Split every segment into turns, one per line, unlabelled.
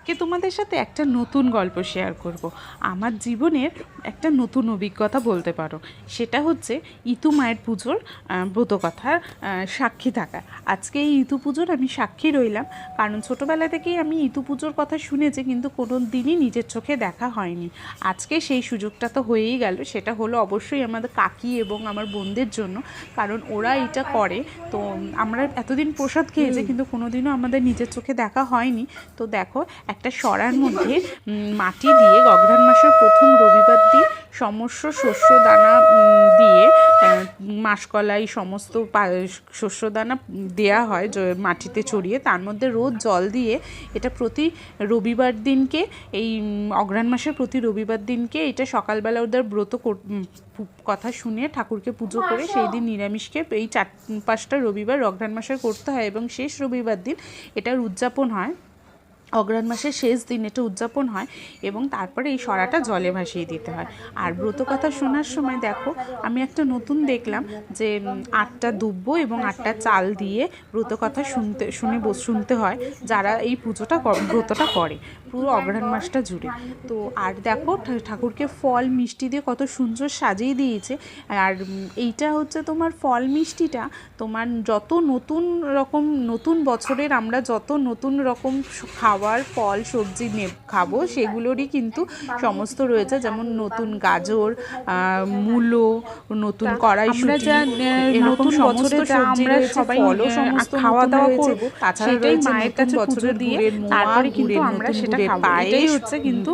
আজকে তোমাদের সাথে একটা নতুন গল্প শেয়ার করব। আমার জীবনের একটা নতুন অভিজ্ঞতা বলতে পারো। সেটা হচ্ছে ইতু মায়ের পুজোর ব্রতকথার সাক্ষী থাকা। আজকে এই ইতু পুজোর আমি সাক্ষী রইলাম, কারণ ছোটোবেলা থেকেই আমি ইতু পুজোর কথা শুনেছি, কিন্তু কোনো দিনই নিজের চোখে দেখা হয়নি। আজকে সেই সুযোগটা তো হয়েই গেল। সেটা হলো অবশ্যই আমাদের কাকি এবং আমার বোনদের জন্য, কারণ ওরা এটা করে। তো আমরা এতদিন প্রসাদ খেয়েছি, কিন্তু কোনো দিনও আমাদের নিজের চোখে দেখা হয়নি। তো দেখো, একটা সরার মধ্যে মাটি দিয়ে অঘ্রাণ মাসের প্রথম রবিবার দিন সমস্ত শস্য দানা দিয়ে, মাসকলাই সমস্ত শস্য দানা দেওয়া হয় মাটিতে ছড়িয়ে, তার মধ্যে রোজ জল দিয়ে এটা প্রতি রবিবার দিনকে, এই অঘ্রাণ মাসের প্রতি রবিবার দিনকে এটা সকালবেলা ওদের ব্রত কথা শুনে ঠাকুরকে পুজো করে সেই দিন নিরামিষকে এই 4-5টা রবিবার অঘ্রাণ মাসের করতে হয়, এবং শেষ রবিবার দিন এটার উদযাপন হয়। অঘ্রাণ মাসের শেষ দিন এটা উদযাপন হয়, এবং তারপরে এই সরাটা জলে ভাসিয়ে দিতে হয়। আর ব্রত কথা শোনার সময় দেখো, আমি একটা নতুন দেখলাম যে 8টা দুব্ব এবং 8টা চাল দিয়ে ব্রত কথা শুনতে হয় যারা এই ব্রতটা করে পুরো অঘ্রাণ মাসটা জুড়ে। তো আর দেখো, ঠাকুরকে ফল মিষ্টি দিয়ে কত সুন্দর সাজিয়ে দিয়েছে। আর এইটা হচ্ছে তোমার ফল মিষ্টিটা, তোমার যত নতুন বছরের আমরা যত নতুন রকম খাবার ফল সবজি খাবো, সেগুলোরই কিন্তু সমস্ত রয়েছে, যেমন নতুন গাজর, মূলো, নতুন কড়াইশুঁটি, নতুন বছরে যা আমরা সবাই সমস্ত খাওয়া দাওয়া করবো, তাছাড়াই মায়ের কাছে পুজো দিয়ে তারপরে কিন্তু আমরা সেটা খাবো। এটাই হচ্ছে কিন্তু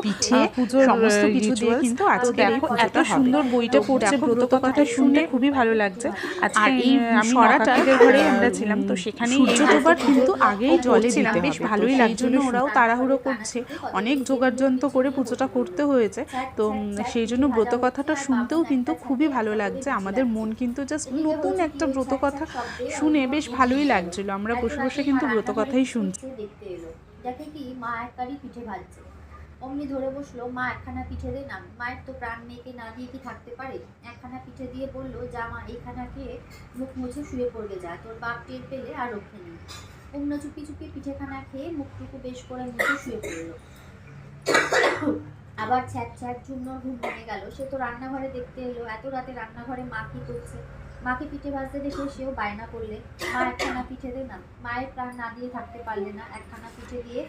পুজোর সমস্ত কিছু দিয়ে কিন্তু আজকে দেখো এত সুন্দর বইটা পড়ছে ব্রত কথা শুনে খুবই ভালো লাগছে। আর এই সরাটা ঘরে আমরা ছিলাম, তো সেখানে সূর্য কিন্তু আগেই জলে ছিলাম, বেশ ভালোই লাগছিল। ওরাও তাড়াহুড়ো করছে, অনেক যোগাড়যন্ত্র করে পুজোটা করতে হয়েছে। তো সেই জন্য ব্রত কথাটা শুনতেও কিন্তু খুবই ভালো লাগছে। আমাদের মন কিন্তু জাস্ট নতুন একটা ব্রত কথা শুনে বেশ ভালোই লাগছিল। আমরা বসে বসে কিন্তু ব্রত কথাই শুনছি।
দেখতে এলো, দেখে কি মা এক কারি পিঠে ভাজছে। অমনি ধরে বসলো, মা একখানা পিঠে দে না। মায়ের তো প্রাণ মেয়েকে না দিয়ে কি থাকতে পারে। একখানা পিঠে দিয়ে বললো, যা মা এইখানা খেয়ে মুখ মুছে শুয়ে পড়বে, যা, তোর বাপ টের পেলে আর রক্ষে নেই। অমনি চুপি চুপি পিঠেখানা খেয়ে মুখটুকু বেশ করে মুছে শুয়ে পড়লো। আবার ছ্যাট ছ্যাট চূর্ণ ঘুম ভেঙে গেল। সে তো রান্নাঘরে দেখতে এলো, এত রাতে রান্নাঘরে মা কি করছে। মাকে পিঠে ভাজতে দেখে সেও বায়না করলে, মা একখানা পিঠে দে না। মায়ের প্রাণ না দিয়ে থাকতে পারলে না, একখানা পিঠে দিয়ে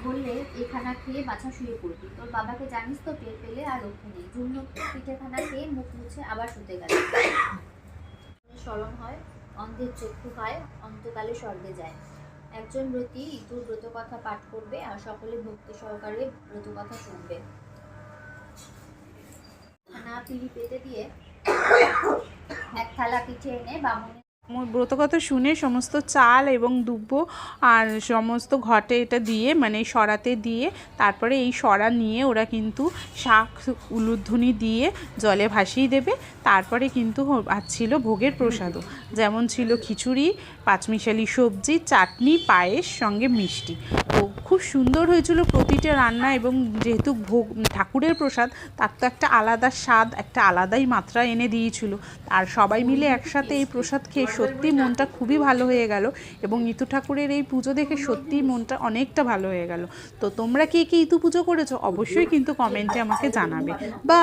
বললে, এখানা খেয়ে বাছা শুয়ে পড়বি, তোর বাবাকে জানিস তো টের পেলে আর রক্ষে নেই। জুন্য পিঠেখানা খেয়ে মুখ মুছে আবার শুতে গেল। স্মরণ হয়, অন্ধের চক্ষু খায়, অন্তকালে স্বর্গে যায়। একজন ব্রতী ইতুর ব্রত কথা পাঠ করবে, আর সকলে ভক্তি সহকারে ব্রত কথা শুনবে। খানা পিড়ি পেতে দিয়ে এক থালা পিঠে এনে বামুনের
ব্রতকথা শুনে সমস্ত চাল এবং দুব্ব আর সমস্ত ঘটে এটা দিয়ে, মানে সরাতে দিয়ে, তারপরে এই সরা নিয়ে ওরা কিন্তু শাক উলুধ্বনি দিয়ে জলে ভাসিয়ে দেবে। তারপরে কিন্তু ছিল ভোগের প্রসাদও, যেমন ছিল খিচুড়ি, পাঁচমিশালি সবজি, চাটনি, পায়েস, সঙ্গে মিষ্টি। তো খুব সুন্দর হয়েছিল প্রতিটা রান্না, এবং যেহেতু ভোগ ঠাকুরের প্রসাদ, তার তো একটা আলাদা স্বাদ, একটা আলাদাই মাত্রা এনে দিয়েছিল। আর সবাই মিলে একসাথে এই প্রসাদ খেয়ে সত্যি মনটা খুবই ভালো হয়ে গেল, এবং ইতু ঠাকুরের এই পুজো দেখে সত্যি মনটা অনেকটা ভালো হয়ে গেল। তো তোমরা কে কে ইতু পুজো করেছো অবশ্যই কিন্তু কমেন্টে আমাকে জানাবে। বা